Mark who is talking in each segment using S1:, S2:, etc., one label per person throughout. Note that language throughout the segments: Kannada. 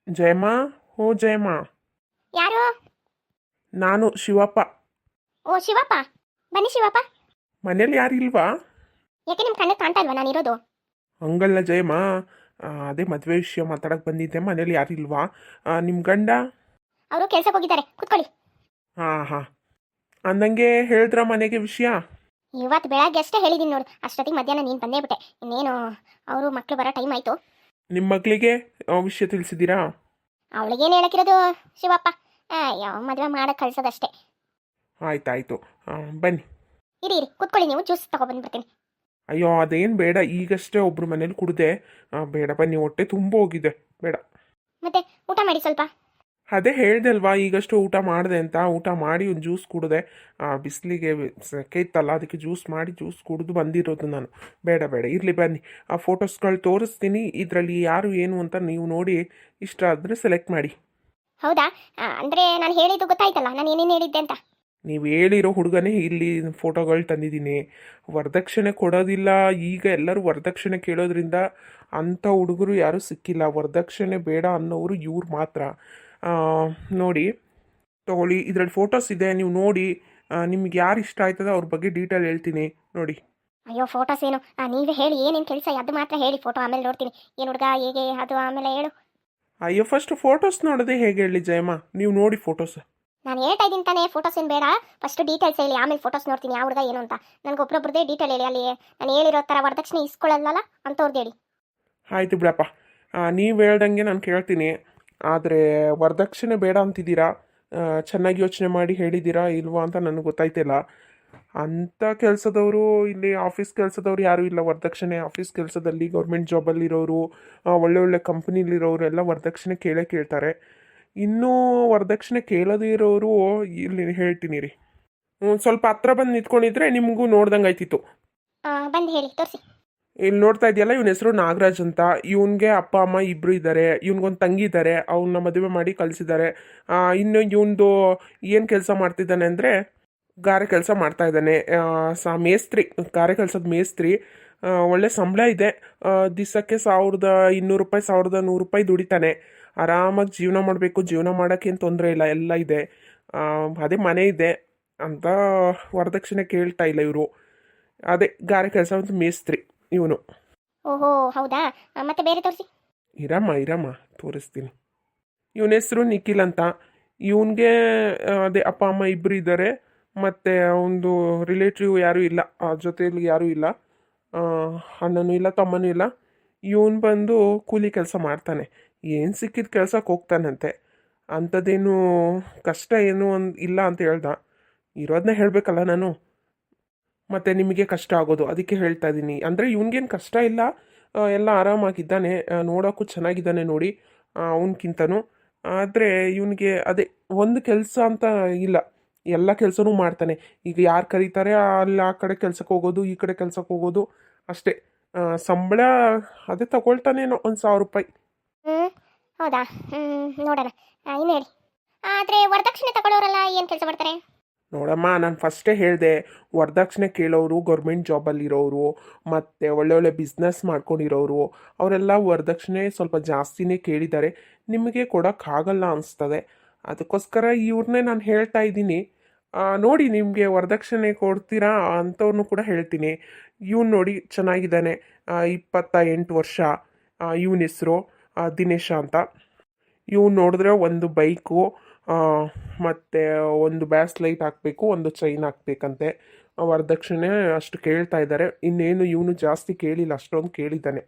S1: ಜಯಮ್ಮ. ಓ ಜಯಮ್ಮ.
S2: ಯಾರು?
S1: ನಾನು ಶಿವಪ್ಪ.
S2: ಓ ಶಿವಪ್ಪ, ಬನ್ನಿ ಶಿವಪ್ಪ.
S1: ಮನೇಲಿ ಯಾರು ಇಲ್ವಾ?
S2: ಯಾಕೆ ನಿಮ್ಮ ಕಣ್ಣಿಗೆ ಕಾಣ್ತಾ ಇಲ್ವಾ ನಾನಿರೋದು?
S1: ಹಂಗಲ್ಲ ಜಯಮ್ಮ. ಅದೇ ಮದುವೆ ವಿಷಯ ಮಾತಾಡಕ್ಕೆ ಬಂದಿದ್ದೆ. ಮನೇಲಿ ಯಾರು ಇಲ್ವಾ? ನಿಮ್ಮ ಗಂಡ?
S2: ಅವರು ಕೆಲ್ಸಕ್ಕೆ ಹೋಗಿದ್ದಾರೆ, ಕುತ್ಕೊಳ್ಳಿ.
S1: ಹಾಂ ಹಾಂ. ಅಂದಂಗೆ ಹೇಳಿದ್ರ ಮನೆಗೆ ವಿಷಯ?
S2: ಇವತ್ತು ಬೆಳಗ್ಗೆ ಅಷ್ಟೇ ಹೇಳಿದ್ದೀನಿ ನೋಡು, ಅಷ್ಟೊತ್ತಿಗೆ ಮಧ್ಯಾಹ್ನ ನೀನು ಬಂದೇ ಬಿಟ್ಟೆ. ಇನ್ನೇನು ಅವರು ಮಕ್ಕಳು ಬರೋ ಟೈಮ್ ಆಯಿತು.
S1: ನಿಮ್ಮ ಮಗಳಿಗೆ ವಿಷಯ ತಿಳಿಸಿದ್ದೀರಾ?
S2: ಅವಳಿಗೇನು ಹೇಳಕ್ಕಿರೋದು ಶಿವಪ್ಪ, ಯಾವ ಮದುವೆ ಮಾಡಕ್ಕೆ ಕಳ್ಸೋದಷ್ಟೇ.
S1: ಆಯ್ತಾಯ್ತು. ಬನ್ನಿ.
S2: ಇರಿ ಇರಿ ಕುತ್ಕೊಳ್ಳಿ, ನೀವು ಜ್ಯೂಸ್ ತಗೊಬಂದ್ಬಿಡ್ತೀನಿ.
S1: ಅಯ್ಯೋ ಅದೇನು ಬೇಡ, ಈಗಷ್ಟೇ ಒಬ್ರು ಮನೇಲಿ ಕುಡ್ದೆ. ಬೇಡ ಬನ್ನಿ, ಹೊಟ್ಟೆ ತುಂಬ ಹೋಗಿದೆ, ಬೇಡ.
S2: ಮತ್ತೆ ಊಟ ಮಾಡಿ ಸ್ವಲ್ಪ.
S1: ಅದೇ ಹೇಳ್ದೆ ಅಲ್ವಾ, ಈಗಷ್ಟು ಊಟ ಮಾಡಿದೆ ಅಂತ. ಊಟ ಮಾಡಿ ಒಂದು ಜ್ಯೂಸ್ ಕುಡಿದೆ. ಬಿಸಿಲಿಗೆ ಸೆಕೆ ಇತ್ತಲ್ಲ, ಅದಕ್ಕೆ ಜ್ಯೂಸ್ ಮಾಡಿ ಜ್ಯೂಸ್ ಕುಡಿದು ಬಂದಿರೋದು ನಾನು. ಬೇಡ ಬೇಡ, ಇರಲಿ ಬನ್ನಿ. ಆ ಫೋಟೋಸ್ಗಳು ತೋರಿಸ್ತೀನಿ, ಇದರಲ್ಲಿ ಯಾರು ಏನು ಅಂತ ನೀವು ನೋಡಿ ಇಷ್ಟ ಆದರೆ ಸೆಲೆಕ್ಟ್ ಮಾಡಿ.
S2: ಹೌದಾ? ಅಂದರೆ ನಾನು ಹೇಳಿದ್ದು ಗೊತ್ತಾಯ್ತಲ್ಲ, ನಾನು ಏನೇನು ಹೇಳಿದ್ದೆ ಅಂತ.
S1: ನೀವು ಹೇಳಿರೋ ಹುಡುಗನೇ ಇಲ್ಲಿ ಫೋಟೋಗಳು ತಂದಿದ್ದೀನಿ. ವರದಕ್ಷಿಣೆ ಕೊಡೋದಿಲ್ಲ, ಈಗ ಎಲ್ಲರೂ ವರದಕ್ಷಿಣೆ ಕೇಳೋದ್ರಿಂದ ಅಂಥ ಹುಡುಗರು ಯಾರೂ ಸಿಕ್ಕಿಲ್ಲ. ವರದಕ್ಷಿಣೆ ಬೇಡ ಅನ್ನೋರು ಇವ್ರು ಮಾತ್ರ. ನೋಡಿ ತಗೊಳ್ಳಿ, ಇದರಲ್ಲಿ ಫೋಟೋಸ್ ಇದೆ, ನೀವು ನೋಡಿ. ನಿಮ್ಗೆ ಯಾರು ಇಷ್ಟ ಆಯ್ತದ ಅವ್ರ ಬಗ್ಗೆ ಡೀಟೇಲ್ ಹೇಳ್ತೀನಿ ನೋಡಿ.
S2: ಅಯ್ಯೋ ಫೋಟೋಸ್ ಏನು, ನೀವೇ ಹೇಳಿ ಏನೇನು ಕೆಲಸ ಅದು ಮಾತ್ರ ಹೇಳಿ. ಫೋಟೋ ಆಮೇಲೆ ನೋಡ್ತೀನಿ, ಏನು ಹುಡುಗ ಹೇಗೆ ಅದು ಆಮೇಲೆ ಹೇಳು.
S1: ಅಯ್ಯೋ ಫಸ್ಟ್ ಫೋಟೋಸ್ ನೋಡೋದೇ ಹೇಗೆ ಹೇಳಿ ಜಯಮ್ಮ, ನೀವು ನೋಡಿ ಫೋಟೋಸ್.
S2: ನಾನು ಹೇಳ್ತಾ ಇದ್ದೀನಿ ತಾನೇ, ಫೋಟೋಸ್ ಏನು ಬೇಡ, ಫಸ್ಟ್ ಡೀಟೇಲ್ಸ್ ಹೇಳಿ, ಆಮೇಲೆ ಫೋಟೋಸ್ ನೋಡ್ತೀನಿ ಯಾವ ಹುಡುಗ ಏನು ಅಂತ. ನನಗೆ ಒಬ್ಬರೊಬ್ಬರದೇ ಡೀಟೇಲ್ ಹೇಳಿ. ಅಲ್ಲಿ ನಾನು ಹೇಳಿರೋ ಥರ ವರದಕ್ಷಿಣೆ ಇಸ್ಕೊಳ್ಳಲ್ಲ ಅಂಥವ್ರದ್ದು ಹೇಳಿ.
S1: ಆಯಿತು ಬಿಡಪ್ಪ, ನೀವು ಹೇಳ್ದಂಗೆ ನಾನು ಕೇಳ್ತೀನಿ. ಆದರೆ ವರದಕ್ಷಿಣೆ ಬೇಡ ಅಂತಿದ್ದೀರಾ. ಚೆನ್ನಾಗಿ ಯೋಚನೆ ಮಾಡಿ ಹೇಳಿದ್ದೀರಾ ಇಲ್ವಾ ಅಂತ ನನಗೆ ಗೊತ್ತಾಯ್ತಿಲ್ಲ. ಅಂಥ ಕೆಲಸದವರು ಇಲ್ಲಿ ಆಫೀಸ್ ಕೆಲಸದವ್ರು ಯಾರೂ ಇಲ್ಲ. ವರದಕ್ಷಿಣೆ ಆಫೀಸ್ ಕೆಲಸದಲ್ಲಿ ಗೌರ್ಮೆಂಟ್ ಜಾಬಲ್ಲಿರೋರು, ಒಳ್ಳೆ ಒಳ್ಳೆ ಕಂಪ್ನಿಲಿರೋರು ಎಲ್ಲ ವರದಕ್ಷಿಣೆ ಕೇಳೇ ಕೇಳ್ತಾರೆ. ಇನ್ನೂ ವರದಕ್ಷಿಣೆ ಕೇಳದೇ ಇರೋರು ಇಲ್ಲಿ ಹೇಳ್ತೀನಿ ರೀ. ಸ್ವಲ್ಪ ಹತ್ರ ಬಂದು ನಿಂತ್ಕೊಂಡಿದ್ರೆ ನಿಮಗೂ ನೋಡ್ದಂಗೆ ಆಯ್ತಿತ್ತು.
S2: ಬಂದು ಹೇಳಿ ತೋರಿಸಿ.
S1: ಇಲ್ಲಿ ನೋಡ್ತಾ ಇದೆಯಲ್ಲ, ಇವನ ಹೆಸರು ನಾಗರಾಜ್ ಅಂತ. ಇವನ್ಗೆ ಅಪ್ಪ ಅಮ್ಮ ಇಬ್ಬರು ಇದ್ದಾರೆ. ಇವನ್ಗೊಂದು ತಂಗಿ ಇದ್ದಾರೆ, ಅವನ್ನ ಮದುವೆ ಮಾಡಿ ಕಳಿಸಿದ್ದಾರೆ. ಇನ್ನು ಇವನ್ದು ಏನು ಕೆಲಸ ಮಾಡ್ತಿದ್ದಾನೆ ಅಂದರೆ ಗಾರೆ ಕೆಲಸ ಮಾಡ್ತಾ ಇದ್ದಾನೆ. ಮೇಸ್ತ್ರಿ, ಗಾರೆ ಕೆಲಸದ ಮೇಸ್ತ್ರಿ. ಒಳ್ಳೆ ಸಂಬಳ ಇದೆ. ದಿವಸಕ್ಕೆ 1200 ರೂಪಾಯಿ, 1100 ರೂಪಾಯಿ ದುಡಿತಾನೆ. ಆರಾಮಾಗಿ ಜೀವನ ಮಾಡಬೇಕು. ಜೀವನ ಮಾಡೋಕ್ಕೇನು ತೊಂದರೆ ಇಲ್ಲ, ಎಲ್ಲ ಇದೆ. ಅದೇ ಮನೆ ಇದೆ ಅಂತ ವರದಕ್ಷಿಣೆ ಕೇಳ್ತಾ ಇಲ್ಲ ಇವರು. ಅದೇ ಗಾರೆ ಕೆಲಸ ಒಂದು ಮೇಸ್ತ್ರಿ ಇವನು.
S2: ಓಹೋ ಹೌದಾ? ಮತ್ತೆ ಬೇರೆ ತೋರಿಸಿ.
S1: ಇರಮ್ಮ ತೋರಿಸ್ತೀನಿ. ಇವನ ಹೆಸರು ನಿಖಿಲ್ ಅಂತ. ಇವನಿಗೆ ಅದೇ ಅಪ್ಪ ಅಮ್ಮ ಇಬ್ಬರು ಇದ್ದಾರೆ, ಮತ್ತು ಒಂದು ರಿಲೇಟಿವ್ ಯಾರೂ ಇಲ್ಲ, ಜೊತೆಯಲ್ಲಿ ಯಾರೂ ಇಲ್ಲ. ಅಣ್ಣನೂ ಇಲ್ಲ, ತಮ್ಮನೂ ಇಲ್ಲ. ಇವನು ಬಂದು ಕೂಲಿ ಕೆಲಸ ಮಾಡ್ತಾನೆ. ಏನು ಸಿಕ್ಕಿದ ಕೆಲಸಕ್ಕೆ ಹೋಗ್ತಾನಂತೆ. ಅಂಥದ್ದೇನು ಕಷ್ಟ ಏನು ಇಲ್ಲ ಅಂತ ಹೇಳ್ದ. ಇರೋದನ್ನ ಹೇಳಬೇಕಲ್ಲ ನಾನು. ಮತ್ತು ನಿಮಗೆ ಕಷ್ಟ ಆಗೋದು, ಅದಕ್ಕೆ ಹೇಳ್ತಾ ಇದ್ದೀನಿ. ಅಂದರೆ ಇವನಿಗೇನು ಕಷ್ಟ ಇಲ್ಲ, ಎಲ್ಲ ಆರಾಮಾಗಿದ್ದಾನೆ. ನೋಡೋಕ್ಕೂ ಚೆನ್ನಾಗಿದ್ದಾನೆ ನೋಡಿ ಅವನಕ್ಕಿಂತನೂ. ಆದರೆ ಇವನಿಗೆ ಅದೇ ಒಂದು ಕೆಲಸ ಅಂತ ಇಲ್ಲ, ಎಲ್ಲ ಕೆಲಸನೂ ಮಾಡ್ತಾನೆ. ಈಗ ಯಾರು ಕರೀತಾರೆ ಅಲ್ಲಿ ಆ ಕಡೆ ಕೆಲ್ಸಕ್ಕೆ ಹೋಗೋದು, ಈ ಕಡೆ ಕೆಲ್ಸಕ್ಕೆ ಹೋಗೋದು ಅಷ್ಟೇ. ಸಂಬಳ ಅದೇ ತಗೊಳ್ತಾನೇನೋ 1000 ರೂಪಾಯಿ.
S2: ಹ್ಞೂ ಹೌದಾ? ನೋಡೋಣ. ಇನ್ನು ಹೇಳಿ. ಆದರೆ ವರದಕ್ಷಿಣೆ ತಗೊಳ್ಳೋರೆಲ್ಲ ಏನು ಕೆಲಸ ಮಾಡ್ತಾರೆ?
S1: ನೋಡಮ್ಮ, ನಾನು ಫಸ್ಟೇ ಹೇಳಿದೆ, ವರದಕ್ಷಿಣೆ ಕೇಳೋರು ಗೌರ್ಮೆಂಟ್ ಜಾಬಲ್ಲಿರೋರು ಮತ್ತು ಒಳ್ಳೆ ಬಿಸ್ನೆಸ್ ಮಾಡ್ಕೊಂಡಿರೋರು ಅವರೆಲ್ಲ ವರದಕ್ಷಿಣೆ ಸ್ವಲ್ಪ ಜಾಸ್ತಿನೇ ಕೇಳಿದ್ದಾರೆ. ನಿಮಗೆ ಕೊಡೋಕ್ಕಾಗಲ್ಲ ಅನಿಸ್ತದೆ, ಅದಕ್ಕೋಸ್ಕರ ಇವ್ರನ್ನೇ ನಾನು ಹೇಳ್ತಾ ಇದ್ದೀನಿ. ನೋಡಿ, ನಿಮಗೆ ವರದಕ್ಷಿಣೆ ಕೊಡ್ತೀರಾ ಅಂಥವ್ರನ್ನೂ ಕೂಡ ಹೇಳ್ತೀನಿ. ಇವ್ನು ನೋಡಿ ಚೆನ್ನಾಗಿದ್ದಾನೆ, 28 ವರ್ಷ. ಇವನ ಹೆಸರು ದಿನೇಶ ಅಂತ. ಇವ್ನು ನೋಡಿದ್ರೆ ಒಂದು ಬೈಕು ಮತ್ತು ಒಂದು ಬ್ಯಾಸ್ಲೈಟ್ ಹಾಕಬೇಕು, ಒಂದು ಚೈನ್ ಹಾಕ್ಬೇಕಂತೆ. ವರದಕ್ಷಿಣೆ ಅಷ್ಟು ಕೇಳ್ತಾ ಇದ್ದಾರೆ. ಇನ್ನೇನು ಇವನು ಜಾಸ್ತಿ ಕೇಳಿಲ್ಲ, ಅಷ್ಟೊಂದು ಕೇಳಿದ್ದಾನೆ.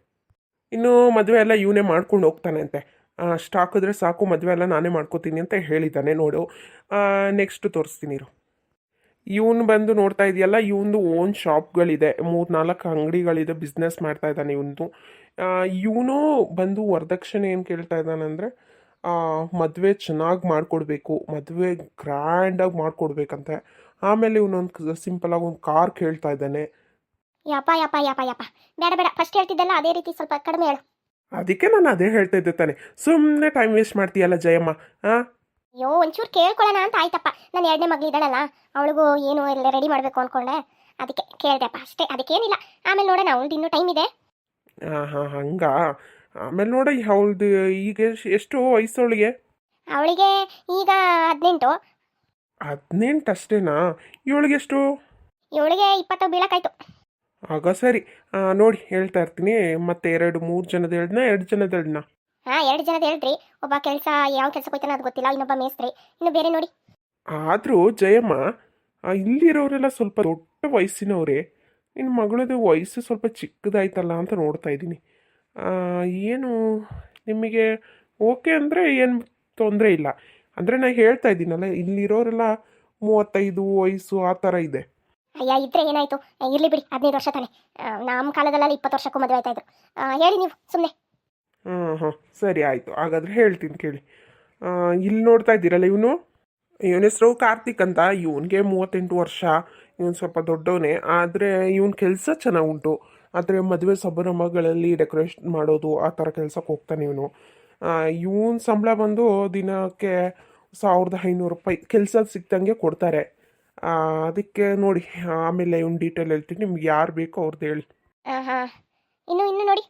S1: ಇನ್ನು ಮದುವೆ ಎಲ್ಲ ಇವನೇ ಮಾಡ್ಕೊಂಡು ಹೋಗ್ತಾನೆ ಅಂತೆ. ಅಷ್ಟು ಹಾಕಿದ್ರೆ ಸಾಕು, ಮದುವೆ ಎಲ್ಲ ನಾನೇ ಮಾಡ್ಕೋತೀನಿ ಅಂತ ಹೇಳಿದ್ದಾನೆ. ನೋಡು, ನೆಕ್ಸ್ಟ್ ತೋರಿಸ್ತೀನಿ ಇರು. ಇವನು ಬಂದು ನೋಡ್ತಾ ಇದೆಯಲ್ಲ, ಇವನು ಓನ್ ಶಾಪ್ಗಳಿದೆ, 3-4 ಅಂಗಡಿಗಳಿದೆ, ಬಿಸ್ನೆಸ್ ಮಾಡ್ತಾ ಇದ್ದಾನೆ ಇವನು. ಇವನು ಬಂದು ವರದಕ್ಷಿಣೆ ಏನು ಕೇಳ್ತಾ ಇದ್ದಾನಂದರೆ ಮದುವೆ ಚೆನ್ನಾಗಿ ಮಾಡಿಕೊಡ್ಬೇಕು, ಮದುವೆ ಗ್ರ್ಯಾಂಡಾಗಿ ಮಾಡಿಕೊಡ್ಬೇಕಂತೆ. ಆಮೇಲೆ ಇವನೊಂದು ಸಿಂಪಲಾಗಿ ಒಂದು ಕಾರ್ ಕೇಳ್ತಾ ಇದ್ದಾನೆ.
S2: ಯಪ್ಪ ಯಪ್ಪ ಯಪ್ಪ ಯಪ್ಪ, ಬೇಡ ಬೇಡ, ಫಸ್ಟ್ ಹೇಳ್ತಿದ್ದಲ್ಲ ಅದೇ ರೀತಿ ಸ್ವಲ್ಪ ಕಡಿಮೆ ಹೇಳು.
S1: ಅದಕ್ಕೆ ನಾನು ಅದೇ ಹೇಳ್ತಾ ಇದ್ದೆ ತಾನೆ, ಸುಮ್ಮನೆ ಟೈಮ್ ವೇಸ್ಟ್ ಮಾಡ್ತೀಯಲ್ಲ ಜಯಮ್ಮ.
S2: ಅಯ್ಯೋ ಒಂಚೂರು ಕೇಳ್ಕೊಳ್ಳೋಣ ಅಂತ ಆಯ್ತಪ್ಪ. ನಾನು ಎರಡನೇ ಮಗಳು ಇದ್ದಾಳಲ್ಲ, ಅವಳಿಗೂ ಏನು ಎಲ್ಲ ರೆಡಿ ಮಾಡಬೇಕು ಅಂದ್ಕೊಂಡೆ, ಅದಕ್ಕೆ ಕೇಳ್ದೆಪ್ಪ ಅಷ್ಟೇ, ಅದಕ್ಕೇನಿಲ್ಲ. ಆಮೇಲೆ ನೋಡೋಣ, ಅವಳದು ಇನ್ನೂ ಟೈಮ್ ಇದೆ.
S1: ಹಾಂ ಹಂಗ. ಆಮೇಲೆ ನೋಡಿ ಅವಳದು ಈಗ ಎಷ್ಟು ವಯಸ್ಸು ಅವಳಿಗೆ?
S2: ಅವಳಿಗೆ ಈಗ 18.
S1: 18 ಅಷ್ಟೇನಾ? ಇವಳಿಗೆಷ್ಟು?
S2: ಇವಳಿಗೆ 20 ಬೀಳಕ್ಕಾಯ್ತು.
S1: ಆಗ ಸರಿ. ನೋಡಿ ಹೇಳ್ತಾ ಇರ್ತೀನಿ. ಮತ್ತೆ 2-3 ಜನದ ಹೇಳ್ದನ, 2 ಜನದ ಹೇಳ್ದನ?
S2: ಹಾಂ, 2 ಜನದ ಹೇಳ್ರಿ. ಒಬ್ಬ ಕೆಲಸ ಯಾವ ಕೆಲಸಕ್ಕೆ ಹೋಯ್ತಾನೆ ಅದು ಗೊತ್ತಿಲ್ಲ, ಇನ್ನೊಬ್ಬ ಮೇಸ್ತ್ರಿ, ಇನ್ನು ಬೇರೆ ನೋಡಿ.
S1: ಆದರೂ ಜಯಮ್ಮ, ಇಲ್ಲಿರೋರೆಲ್ಲ ಸ್ವಲ್ಪ ದೊಡ್ಡ ವಯಸ್ಸಿನವರೇ. ನಿನ್ನ ಮಗಳದು ವಯಸ್ಸು ಸ್ವಲ್ಪ ಚಿಕ್ಕದಾಯ್ತಲ್ಲ ಅಂತ ನೋಡ್ತಾ ಇದ್ದೀನಿ. ಏನು ನಿಮಗೆ ಓಕೆ ಅಂದರೆ ಏನು ತೊಂದರೆ ಇಲ್ಲ. ಅಂದರೆ ನಾನು ಹೇಳ್ತಾ ಇದ್ದೀನಲ್ಲ, ಇಲ್ಲಿರೋರೆಲ್ಲ 35 ವಯಸ್ಸು ಆ ಥರ ಇದೆ.
S2: ಅಯ್ಯ, ಇದ್ರೆ ಏನಾಯ್ತು, ಇರ್ಲಿ ಬಿಡಿ, 15 ವರ್ಷ ತಾನೆ. ನಮ್ಮ ಕಾಲದಲ್ಲೆಲ್ಲ 20 ವರ್ಷಕ್ಕೂ ಮದುವೆ ಆಯ್ತಾ ಇದ್ರು. ಹೇಳಿ ನೀವು ಸುಮ್ಮನೆ.
S1: ಹಾಂ ಹಾಂ, ಸರಿ ಆಯಿತು. ಹಾಗಾದರೆ ಹೇಳ್ತೀನಿ ಕೇಳಿ. ಇಲ್ಲಿ ನೋಡ್ತಾ ಇದ್ದೀರಲ್ಲ, ಇವನ ಹೆಸರು ಕಾರ್ತಿಕ್ ಅಂತ. ಇವನಿಗೆ 38 ವರ್ಷ. ಇವನು ಸ್ವಲ್ಪ ದೊಡ್ಡವನೇ, ಆದರೆ ಇವನ ಕೆಲಸ ಚೆನ್ನಾಗಿ ಉಂಟು. ಆದರೆ ಮದುವೆ ಸಮಾರಂಭಗಳಲ್ಲಿ ಡೆಕೋರೇಷನ್ ಮಾಡೋದು ಆ ಥರ ಕೆಲಸಕ್ಕೆ ಹೋಗ್ತಾನೆ ಇವನು. ಇವನ ಸಂಬಳ ಬಂದು ದಿನಕ್ಕೆ 1500 ರೂಪಾಯಿ ಕೆಲಸ ಸಿಕ್ದಂಗೆ ಕೊಡ್ತಾರೆ. ಅದಕ್ಕೆ ನೋಡಿ, ಆಮೇಲೆ ಇವನ್ ಡೀಟೇಲ್ ಹೇಳ್ತೀನಿ. ನಿಮ್ಗೆ ಯಾರು ಬೇಕೋ ಅವ್ರದ್ದು ಹೇಳಿ.
S2: ಹಾಂ, ಇನ್ನು ನೋಡಿ.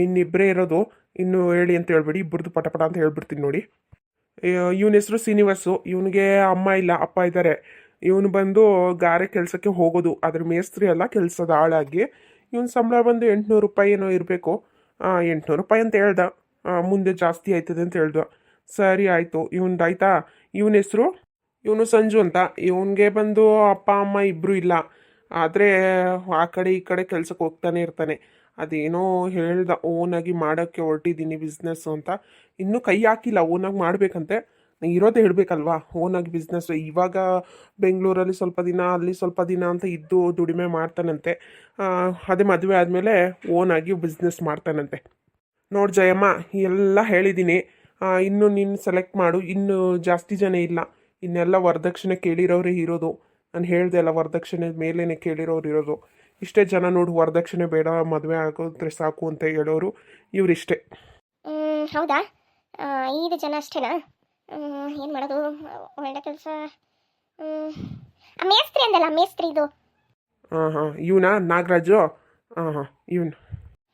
S1: ಇನ್ನಿಬ್ಬರೇ ಇರೋದು. ಇನ್ನು ಹೇಳಿ ಅಂತ ಹೇಳ್ಬೇಡಿ, ಇಬ್ಬರದು ಪಟ ಅಂತ ಹೇಳ್ಬಿಡ್ತೀನಿ ನೋಡಿ. ಇವನ ಹೆಸರು ಶ್ರೀನಿವಾಸು. ಇವನಿಗೆ ಅಮ್ಮ ಇಲ್ಲ, ಅಪ್ಪ ಇದ್ದಾರೆ. ಇವನು ಬಂದು ಗಾರೆ ಕೆಲಸಕ್ಕೆ ಹೋಗೋದು, ಅದ್ರ ಮೇಸ್ತ್ರಿ ಅಲ್ಲ, ಕೆಲಸದ ಆಳಾಗಿ. ಇವನ ಸಂಬಳ ಬಂದು 800 ರೂಪಾಯಿ ಏನೋ ಇರಬೇಕು. 800 ರೂಪಾಯಿ ಅಂತ ಹೇಳ್ದ. ಮುಂದೆ ಜಾಸ್ತಿ ಆಯ್ತದೆ ಅಂತ ಹೇಳ್ದ. ಸರಿ ಆಯಿತು. ಇವನ್ದು ಆಯ್ತಾ? ಇವನ ಹೆಸರು, ಇವನು ಸಂಜು ಅಂತ. ಇವನಿಗೆ ಬಂದು ಅಪ್ಪ ಅಮ್ಮ ಇಬ್ಬರು ಇಲ್ಲ, ಆದರೆ ಆ ಕಡೆ ಈ ಕಡೆ ಕೆಲಸಕ್ಕೆ ಹೋಗ್ತಾನೆ ಇರ್ತಾನೆ. ಅದೇನೋ ಹೇಳ್ದ, ಓನಾಗಿ ಮಾಡೋಕ್ಕೆ ಹೊರಟಿದ್ದೀನಿ ಬಿಸ್ನೆಸ್ಸು ಅಂತ. ಇನ್ನೂ ಕೈ ಹಾಕಿಲ್ಲ, ಓನಾಗಿ ಮಾಡಬೇಕಂತೆ. ಇರೋದೇ ಹೇಳಬೇಕಲ್ವಾ, ಓನಾಗಿ ಬಿಸ್ನೆಸ್. ಇವಾಗ ಬೆಂಗಳೂರಲ್ಲಿ ಸ್ವಲ್ಪ ದಿನ, ಅಲ್ಲಿ ಸ್ವಲ್ಪ ದಿನ ಅಂತ ಇದ್ದು ದುಡಿಮೆ ಮಾಡ್ತಾನಂತೆ. ಅದೇ ಮದುವೆ ಆದಮೇಲೆ ಓನಾಗಿ ಬಿಸ್ನೆಸ್ ಮಾಡ್ತಾನಂತೆ. ನೋಡಿ ಜಯಮ್ಮ, ಎಲ್ಲ ಹೇಳಿದ್ದೀನಿ. ಇನ್ನು ನೀನು ಸೆಲೆಕ್ಟ್ ಮಾಡು. ಇನ್ನು ಜಾಸ್ತಿ ಜನ ಇಲ್ಲ, ಇನ್ನೆಲ್ಲ ವರದಕ್ಷಿಣೆ ಕೇಳಿರೋರೇ ಇರೋದು. ನಾನು ಹೇಳ್ದೆ ಅಲ್ಲ, ವರದಕ್ಷಿಣೆ ಮೇಲೇ ಕೇಳಿರೋರು ಇರೋದು. ಇಷ್ಟೇ ಜನ ನೋಡು, ವರದಕ್ಷಿಣೆ ಬೇಡ, ಮದುವೆ ಆಗೋದ್ರೆ ಸಾಕು ಅಂತ ಹೇಳೋರು ಇವರಿಷ್ಟೇ.
S2: ಹೌದಾ? 5 ಜನ ಅಷ್ಟೇನಾ? ಏನು ಮಾಡೋದು? ಒಳ್ಳೆ ಕೆಲಸ. ಮೇಸ್ತ್ರಿ ಅಂದಲ್ಲ, ಮೇಸ್ತ್ರಿ ಇದು.
S1: ಹಾಂ ಹಾಂ, ಇವನಾ ನಾಗರಾಜು? ಹಾಂ ಹಾಂ, ಇವನು.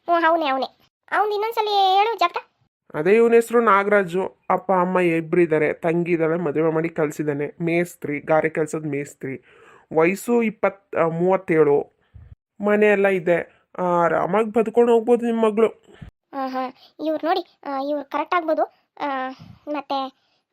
S2: ಹ್ಞೂ, ಅವನೇ. ಅವ್ನು ಇನ್ನೊಂದ್ಸಲಿ ಹೇಳು ಜಾಗ್ತ.
S1: ಅದೇ ಇವನ ಹೆಸರು ನಾಗರಾಜು. ಅಪ್ಪ ಅಮ್ಮ ಇಬ್ಬರು ಇದ್ದಾರೆ, ತಂಗಿ ಇದ್ದಾಳೆ, ಮದುವೆ ಮಾಡಿ ಕಳಿಸಿದ್ದಾನೆ. ಮೇಸ್ತ್ರಿ, ಗಾರೆ ಕೆಲಸದ ಮೇಸ್ತ್ರಿ. ವಯಸ್ಸು 37. ಮನೆ ಎಲ್ಲ ಇದೆ. ಆರಾಮಾಗಿ ಬದುಕೊಂಡು ಹೋಗ್ಬೋದು ನಿಮ್ಮ ಮಗಳು.
S2: ಹಾಂ, ಇವ್ರು ನೋಡಿ, ಇವ್ರು ಕರೆಕ್ಟ್ ಆಗ್ಬೋದು. ಮತ್ತು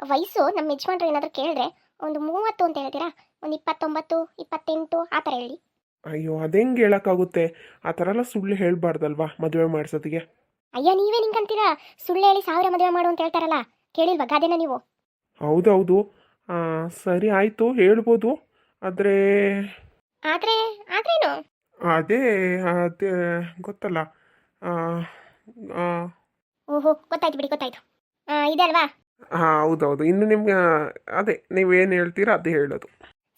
S2: ವಯಸ್ಸು ನಮ್ಮ ಯಜಮಾನ್ರು ಏನಾದರೂ ಕೇಳಿದ್ರೆ ಒಂದು 30 ಅಂತ ಹೇಳ್ತೀರಾ? ಒಂದು 29, 28 ಆ ಥರ ಹೇಳಿ.
S1: ಅಯ್ಯೋ, ಅದೆಂಗೆ ಹೇಳೋಕ್ಕಾಗುತ್ತೆ? ಆ ಥರ ಎಲ್ಲ ಸುಳ್ಳು ಹೇಳಬಾರ್ದಲ್ವಾ ಮದುವೆ ಮಾಡಿಸೋದಿಗೆ?
S2: ಅಯ್ಯ, ನೀವೇ ನಿಂಗಂತೀರಾ? ಸುಳ್ಳು ಹೇಳಿ 1000 ಮದುವೆ ಮಾಡು ಅಂತ ಹೇಳ್ತಾರಲ್ಲ, ಕೇಳಿಲ್ವಾ ಗಾದೆನ ನೀವು?
S1: ಹೌದೌದು. ಸರಿ ಆಯಿತು, ಹೇಳ್ಬೋದು. ಆದರೆ
S2: ಆದ್ರೇನು?
S1: ಅದೇ ಅದೇ ಗೊತ್ತಲ್ಲ. ಆ, ಆ,
S2: ಓಹೋ, ಗೊತ್ತಾಯ್ತು ಬಿಡಿ, ಗೊತ್ತಾಯ್ತು. ಇದೆ ಅಲ್ವಾ?
S1: ಹೌದೌದು. ಇನ್ನು ನಿಮ್ಗೆ ಅದೇ ನೀವೇನು ಹೇಳ್ತೀರಾ ಅದೇ ಹೇಳೋದು.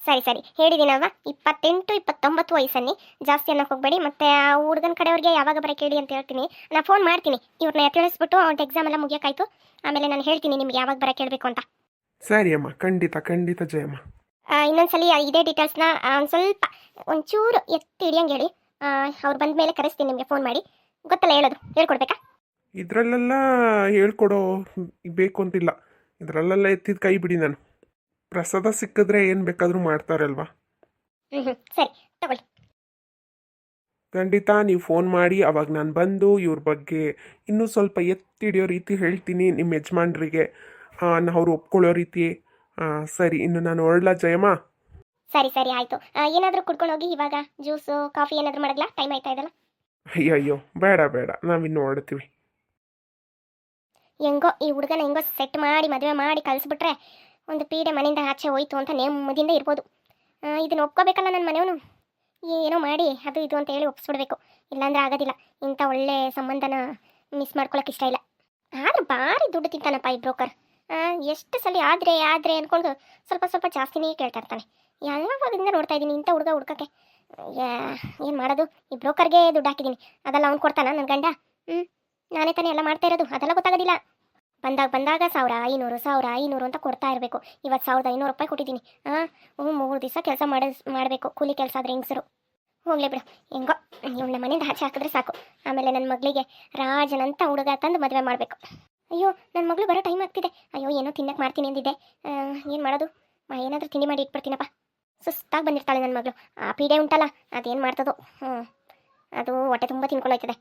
S2: ಸರಿ ಹೇಳಿದ್ದೀನಲ್ವಾ, 28, 29 ವಯಸ್ಸನ್ನಿ. ಜಾಸ್ತಿ ಅನ್ನೋಕೆ ಹೋಗಬೇಡಿ. ಮತ್ತು ಆ ಹುಡುಗನ ಕಡೆಯವ್ರಿಗೆ ಯಾವಾಗ ಬರ ಕೇಳಿ ಅಂತ ಹೇಳ್ತೀನಿ. ನಾನು ಫೋನ್ ಮಾಡ್ತೀನಿ, ಇವ್ರನ್ನ ತಿಳಿಸ್ಬಿಟ್ಟು ಅವ್ರ ಎಕ್ಸಾಮ್ ಎಲ್ಲ ಮುಗಿಯೋಕ್ಕಾಯ್ತು. ಆಮೇಲೆ ನಾನು ಹೇಳ್ತೀನಿ ನಿಮ್ಗೆ ಯಾವಾಗ ಬರ ಕೇಳಬೇಕು ಅಂತ.
S1: ಸರಿ ಅಮ್ಮ, ಖಂಡಿತ ಜಯಮ್ಮ.
S2: ಇನ್ನೊಂದ್ಸಲಿ ಇದೇ ಡೀಟೇಲ್ಸ್ನ ಸ್ವಲ್ಪ ಒಂಚೂರು ಎತ್ತಿ ಹಿಡಿಯಂಗೆ ಹೇಳಿ. ಅವ್ರು ಬಂದ ಮೇಲೆ ಕರೆಸ್ತೀನಿ ನಿಮಗೆ ಫೋನ್ ಮಾಡಿ. ಗೊತ್ತಲ್ಲ ಹೇಳೋದು, ಹೇಳ್ಕೊಡ್ಬೇಕಾ?
S1: ಇದರಲ್ಲೆಲ್ಲ ಹೇಳ್ಕೊಡೋ ಬೇಕು ಅಂತಿಲ್ಲ. ಇದರಲ್ಲೆಲ್ಲ ಎತ್ತಿದ ಕೈ ಬಿಡಿ. ನಾನು ಪ್ರಸಾದ ಸಿಕ್ಕಿದ್ರೆ ಏನು ಬೇಕಾದರೂ ಮಾಡ್ತಾರಲ್ವಾ.
S2: ಸರಿ, ತಗೊಳ್ಳಿ.
S1: ಖಂಡಿತ ನೀವು ಫೋನ್ ಮಾಡಿ, ಅವಾಗ ನಾನು ಬಂದು ಇವ್ರ ಬಗ್ಗೆ ಇನ್ನೂ ಸ್ವಲ್ಪ ಎತ್ತಿ ಹಿಡಿಯೋ ರೀತಿ ಹೇಳ್ತೀನಿ ನಿಮ್ಮ ಯಜಮಾನ್ರಿಗೆ, ಅವ್ರು ಒಪ್ಕೊಳ್ಳೋ ರೀತಿ. ಸರಿ, ಇನ್ನು ನಾನು ಹೊರಡ್ಲಾ ಜಯಮ್ಮ?
S2: ಸರಿ ಆಯಿತು. ಏನಾದರೂ ಕುಡ್ಕೊಂಡು ಹೋಗಿ. ಇವಾಗ ಜ್ಯೂಸು ಕಾಫಿ ಏನಾದರೂ ಮಾಡಲ್ಲ? ಟೈಮ್ ಆಯ್ತಾ ಇದಲ್ಲ?
S1: ಅಯ್ಯೋ, ಬೇಡ ನಾವಿನ್ನು ಹೊರಡ್ತೀವಿ.
S2: ಹೆಂಗೋ ಈ ಹುಡುಗನ ಹೆಂಗೋ ಸೆಟ್ ಮಾಡಿ ಮದುವೆ ಮಾಡಿ ಕಳಿಸ್ಬಿಟ್ರೆ ಒಂದು ಪೀಡೆ ಮನೆಯಿಂದ ಆಚೆ ಹೋಯ್ತು ಅಂತ ನೆಮ್ಮದಿಯಿಂದ ಇರ್ಬೋದು. ಇದನ್ನು ಒಪ್ಕೋಬೇಕಲ್ಲ ನನ್ನ ಮನೆಯವನು. ಏನೋ ಮಾಡಿ ಅದು ಇದು ಅಂತ ಹೇಳಿ ಒಪ್ಪಿಸ್ಬಿಡ್ಬೇಕು, ಇಲ್ಲಾಂದ್ರೆ ಆಗೋದಿಲ್ಲ. ಇಂಥ ಒಳ್ಳೆ ಸಂಬಂಧನ ಮಿಸ್ ಮಾಡ್ಕೊಳಕ್ಕೆ ಇಷ್ಟ ಇಲ್ಲ. ಆದ್ರೆ ಭಾರಿ ದುಡ್ಡು ತಿಂತಾನಪ್ಪ ಈ ಬ್ರೋಕರ್. ಎಷ್ಟು ಸಲ ಆದರೆ ಅಂದ್ಕೊಂಡು ಸ್ವಲ್ಪ ಜಾಸ್ತಿನೇ ಕೇಳ್ತಾ ಇರ್ತಾನೆ. ಯಾವಾಗದಿಂದ ನೋಡ್ತಾ ಇದ್ದೀನಿ ಇಂಥ ಹುಡುಗ ಹುಡ್ಕಕ್ಕೆ. ಏನು ಮಾಡೋದು? ಈ ಬ್ರೋಕರ್ಗೆ ದುಡ್ಡು ಹಾಕಿದ್ದೀನಿ, ಅದೆಲ್ಲ ಅವ್ನು ಕೊಡ್ತಾನ ನನ್ನ ಗಂಡ? ನಾನೇ ತಾನೇ ಎಲ್ಲ ಮಾಡ್ತಾ ಇರೋದು, ಅದೆಲ್ಲ ಗೊತ್ತಾಗೋದಿಲ್ಲ. ಬಂದಾಗ 1500 ಅಂತ ಕೊಡ್ತಾ ಇರಬೇಕು. ಇವತ್ತು 1500 ರೂಪಾಯಿ ಕೊಟ್ಟಿದ್ದೀನಿ. 3 ದಿವಸ ಕೆಲಸ ಮಾಡಬೇಕು, ಕೂಲಿ ಕೆಲಸ ಆದರೆ ಹೆಂಗಸರು. ಹೋಗ್ಲಿ ಬಿಡು, ಹೆಂಗೋ ಇವಳನ್ನ ಮನೆಯಿಂದ ಆಚೆ ಹಾಕಿದ್ರೆ ಸಾಕು. ಆಮೇಲೆ ನನ್ನ ಮಗಳಿಗೆ ರಾಜನಂತ ಹುಡುಗ ತಂದು ಮದುವೆ ಮಾಡಬೇಕು. ಅಯ್ಯೋ ನನ್ನ ಮಗಳು ಬರೋ ಟೈಮ್ ಆಗ್ತಿದೆ. ಅಯ್ಯೋ ಏನೋ ತಿನ್ನಕ್ಕೆ ಮಾಡ್ತೀನಿ ಅಂದಿದ್ದೆ, ಏನು ಮಾಡೋದು? ಏನಾದರೂ ತಿಂಡಿ ಮಾಡಿ ಇಟ್ಬಿಡ್ತೀನಪ್ಪ. ಸುಸ್ತಾಗಿ ಬಂದಿರ್ತಾಳೆ ನನ್ನ ಮಗಳು. ಆ ಪೀಡೆ ಉಂಟಲ್ಲ, ಅದೇನು ಮಾಡ್ತದೋ. ಅದು ಹೊಟ್ಟೆ ತುಂಬ ತಿನ್ಕೊಂಡು ಹೋಯ್ತದೆ.